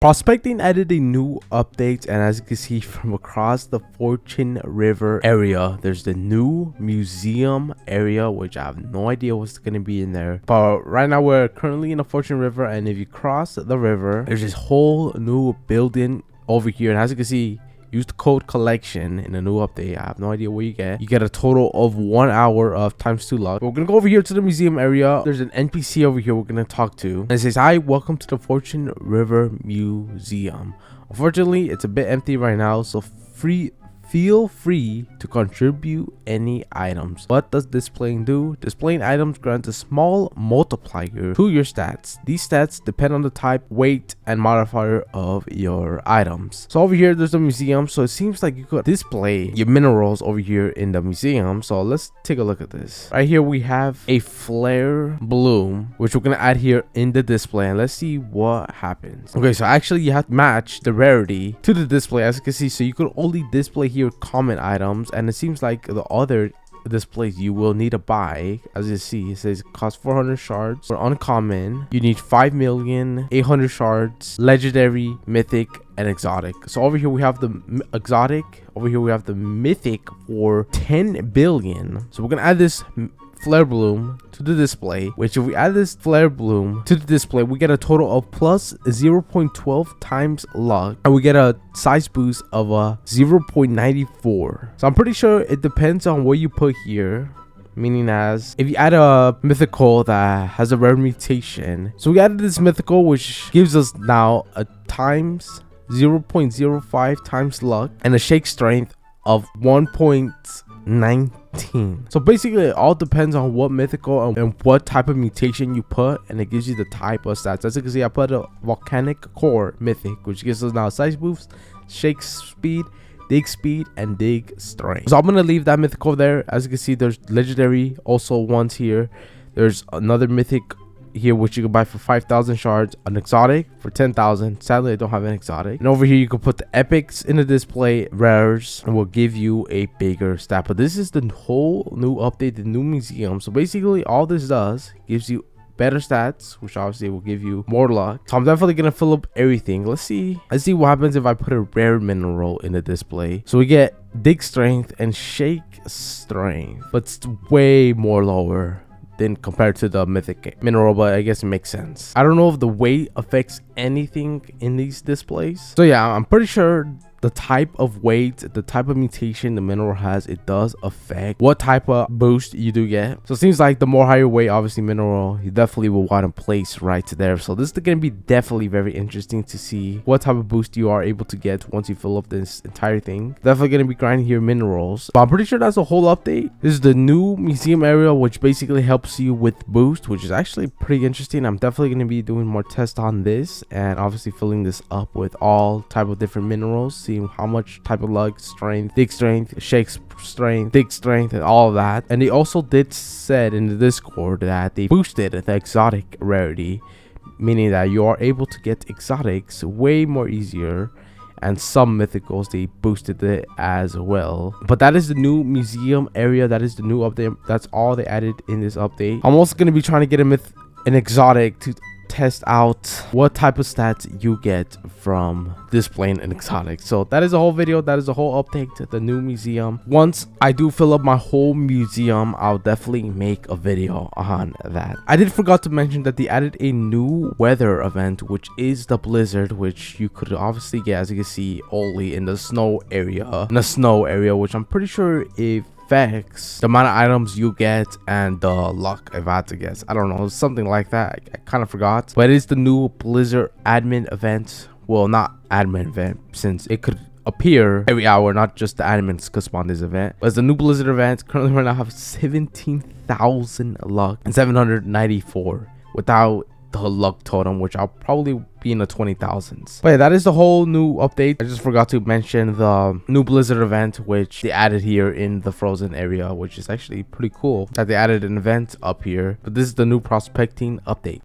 Prospecting added a new update, and as you can see from across the Fortune River area, there's the new museum area, which I have no idea what's going to be in there. But right now we're currently in the Fortune River, and if you cross the river, there's this whole new building over here. And as you can see, use the code collection in the new update. I have no idea what you get. You get a total of 1 hour of ×2 luck. We're gonna go over here to the museum area. There's an NPC over here we're gonna talk to. And it says, "Hi, welcome to the Fortune River Museum. Unfortunately, it's a bit empty right now, so feel free to contribute any items." What does displaying do? Displaying items grants a small multiplier to your stats. These stats depend on the type, weight, and modifier of your items. So over here, there's a museum. So it seems like you could display your minerals over here in the museum. So let's take a look at this. Right here, we have a flare bloom, which we're going to add here in the display. And let's see what happens. Okay, so actually you have to match the rarity to the display, as you can see. So you could only display here common items, and it seems like the other displays you will need to buy. As you see, it says it costs 400 shards. For uncommon, you need 5,800 shards, legendary, mythic, and exotic. So over here we have the exotic, over here we have the mythic for 10 billion. So we're gonna add this flare bloom to the display, which if we add this flare bloom to the display, we get a total of plus 0.12 times luck, and we get a size boost of a 0.94. So I'm pretty sure it depends on what you put here, meaning as if you add a mythical that has a rare mutation. So we added this mythical, which gives us now a times 0.05 times luck and a shake strength of 1.19. So basically it all depends on what mythical and what type of mutation you put, and it gives you the type of stats. As you can see, I put a volcanic core mythic, which gives us now size boost, shake speed, dig speed, and dig strength. So I'm gonna leave that mythical there. As you can see, there's legendary also ones here. There's another mythic here which you can buy for 5,000 shards, an exotic for 10,000. Sadly, I don't have an exotic. And over here you can put the epics in the display, rares, and will give you a bigger stat. But this is the whole new update, the new museum. So basically all this does gives you better stats, which obviously will give you more luck. So I'm definitely gonna fill up everything. Let's see what happens if I put a rare mineral in the display. So we get dig strength and shake strength, but it's way more lower than compared to the mythic mineral, but I guess it makes sense. I don't know if the weight affects anything in these displays. So yeah, I'm pretty sure the type of weight, the type of mutation the mineral has, it does affect what type of boost you do get. So it seems like the more higher weight, obviously mineral, you definitely will want to place right there. So this is going to be definitely very interesting to see what type of boost you are able to get once you fill up this entire thing. Definitely going to be grinding here minerals, but I'm pretty sure that's a whole update. This is the new museum area, which basically helps you with boost, which is actually pretty interesting. I'm definitely going to be doing more tests on this, and obviously filling this up with all type of different minerals, seeing how much type of luck, strength, dig strength, shake strength, dig strength, and all of that. And they also did said in the Discord that they boosted the exotic rarity, meaning that you are able to get exotics way more easier, and some mythicals they boosted it as well. But that is the new museum area, that is the new update. That's all they added in this update. I'm also going to be trying to get an exotic to test out what type of stats you get from displaying an exotic. So that is a whole video, that is a whole update to the new museum. Once I do fill up my whole museum, I'll definitely make a video on that. I did forgot to mention that they added a new weather event, which is the blizzard, which you could obviously get, as you can see, only in the snow area, which I'm pretty sure if affects the amount of items you get and the luck, if I had to guess. I don't know, something like that. I kind of forgot, but it is the new blizzard admin event. Well, not admin event, since it could appear every hour, not just the admins could spawn this event. But it's the new blizzard event. Currently right now I have 17,000 luck and 794 without the luck totem, which I'll probably be in the 20,000s. But yeah, that is the whole new update. I just forgot to mention the new blizzard event, which they added here in the frozen area, which is actually pretty cool that they added an event up here. But this is the new prospecting update.